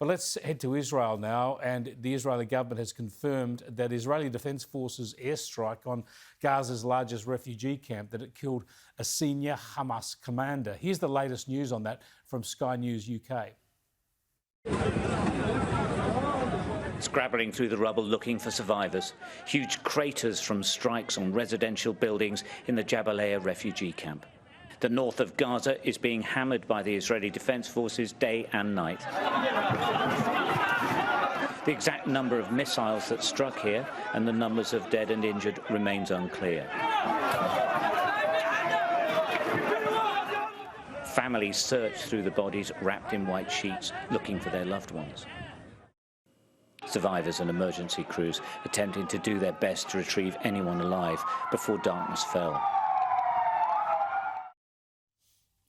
But let's head to Israel now, and the Israeli government has confirmed that Israeli Defence Forces airstrike on Gaza's largest refugee camp, that it killed a senior Hamas commander. Here's the latest news on that from Sky News UK. Scrabbling through the rubble looking for survivors. Huge craters from strikes on residential buildings in the Jabalia refugee camp. The north of Gaza is being hammered by the Israeli Defence Forces day and night. The exact number of missiles that struck here and the numbers of dead and injured remains unclear. Families search through the bodies wrapped in white sheets, looking for their loved ones. Survivors and emergency crews attempting to do their best to retrieve anyone alive before darkness fell.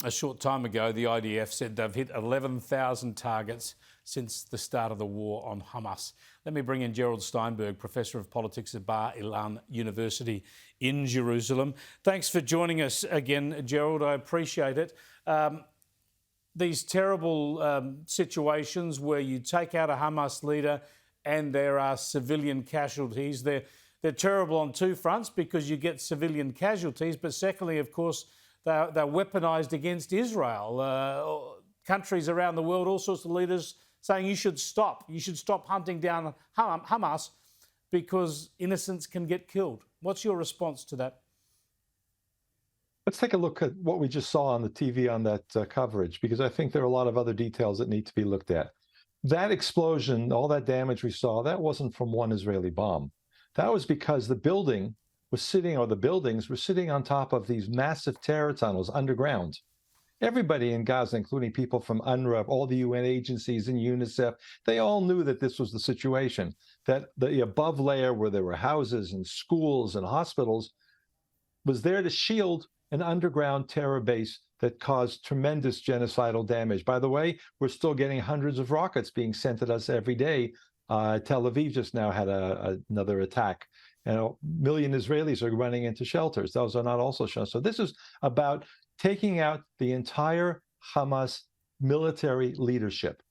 A short time ago, the IDF said they've hit 11,000 targets since the start of the war on Hamas. Let me bring in Gerald Steinberg, Professor of Politics at Bar Illan University in Jerusalem. Thanks for joining us again, Gerald. I appreciate it. These terrible situations where you take out a Hamas leader and there are civilian casualties, they're terrible on two fronts because you get civilian casualties, but secondly, of course, they're weaponised against Israel. Countries around the world, all sorts of leaders saying you should stop hunting down Hamas because innocents can get killed. What's your response to that? Let's take a look at what we just saw on the TV on that coverage, because I think there are a lot of other details that need to be looked at. That explosion, all that damage we saw, that wasn't from one Israeli bomb. That was because the building was sitting, or the buildings were sitting on top of these massive terror tunnels underground. Everybody in Gaza, including people from UNRWA, all the UN agencies and UNICEF, they all knew that this was the situation, that the above layer where there were houses and schools and hospitals was there to shield an underground terror base that caused tremendous genocidal damage. By the way, we're still getting hundreds of rockets being sent at us every day. Tel Aviv just now had another attack. And a million Israelis are running into shelters. Those are not also shelters. So this is about taking out the entire Hamas military leadership,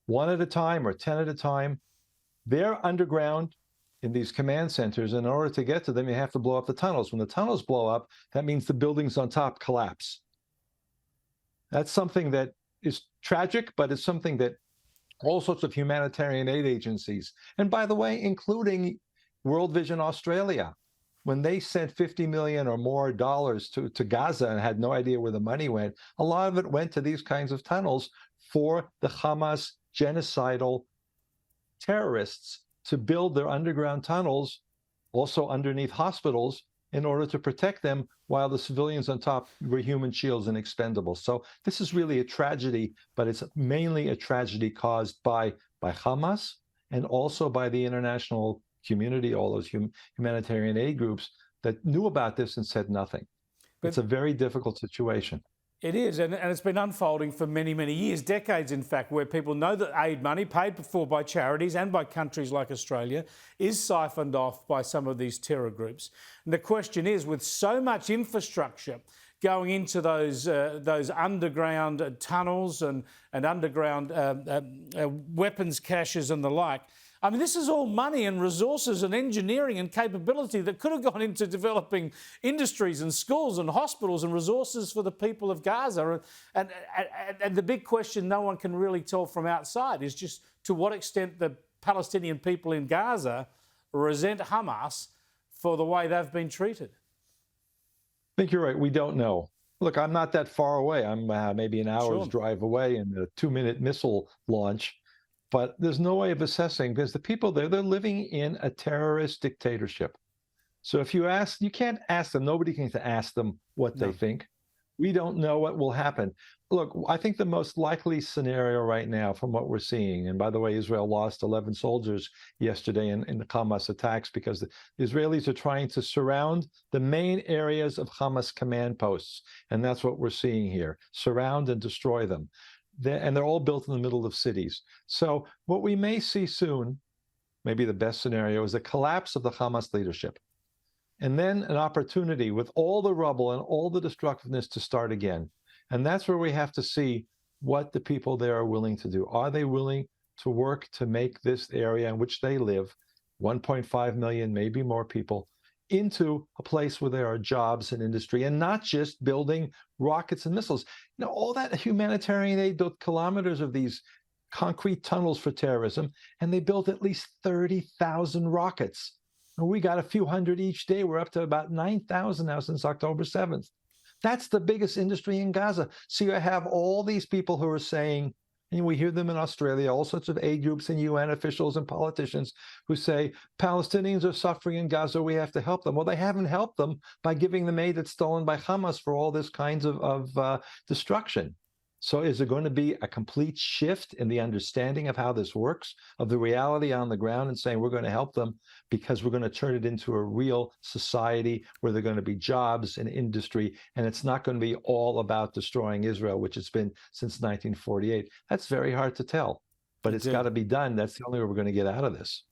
one at a time or 10 at a time. They're underground in these command centers. In order to get to them, you have to blow up the tunnels. When the tunnels blow up, that means the buildings on top collapse. That's something that is tragic, but it's something that all sorts of humanitarian aid agencies, and by the way, including World Vision Australia, when they sent $50 million or more to Gaza and had no idea where the money went, a lot of it went to these kinds of tunnels for the Hamas genocidal terrorists to build their underground tunnels, also underneath hospitals, in order to protect them while the civilians on top were human shields and expendable. So this is really a tragedy, but it's mainly a tragedy caused by Hamas and also by the international community, all those humanitarian aid groups that knew about this and said nothing. But it's a very difficult situation. It is, and it's been unfolding for many, many years, decades in fact, where people know that aid money paid for by charities and by countries like Australia is siphoned off by some of these terror groups. And the question is, with so much infrastructure going into those underground tunnels and underground weapons caches and the like, I mean, this is all money and resources and engineering and capability that could have gone into developing industries and schools and hospitals and resources for the people of Gaza. And the big question no one can really tell from outside is just to what extent the Palestinian people in Gaza resent Hamas for the way they've been treated. I think you're right. We don't know. Look, I'm not that far away. I'm maybe an hour's drive away in a 2-minute missile launch. But there's no way of assessing, because the people there, they're living in a terrorist dictatorship. So if you ask, you can't ask them, nobody can ask them what they think. We don't know what will happen. Look, I think the most likely scenario right now from what we're seeing, and by the way, Israel lost 11 soldiers yesterday in the Hamas attacks because the Israelis are trying to surround the main areas of Hamas command posts. And that's what we're seeing here, surround and destroy them. And they're all built in the middle of cities. So what we may see soon, maybe the best scenario, is a collapse of the Hamas leadership. And then an opportunity with all the rubble and all the destructiveness to start again. And that's where we have to see what the people there are willing to do. Are they willing to work to make this area in which they live, 1.5 million, maybe more people, into a place where there are jobs and industry, and not just building rockets and missiles. All that humanitarian aid built kilometers of these concrete tunnels for terrorism, and they built at least 30,000 rockets. And we got a few hundred each day. We're up to about 9,000 now since October 7th. That's the biggest industry in Gaza. So you have all these people who are saying, and we hear them in Australia, all sorts of aid groups and UN officials and politicians who say, Palestinians are suffering in Gaza, we have to help them. Well, they haven't helped them by giving them aid that's stolen by Hamas for all this kinds of destruction. So is there going to be a complete shift in the understanding of how this works, of the reality on the ground, and saying we're going to help them because we're going to turn it into a real society where there are going to be jobs and industry, and it's not going to be all about destroying Israel, which it's been since 1948? That's very hard to tell, but it's got to be done. That's the only way we're going to get out of this.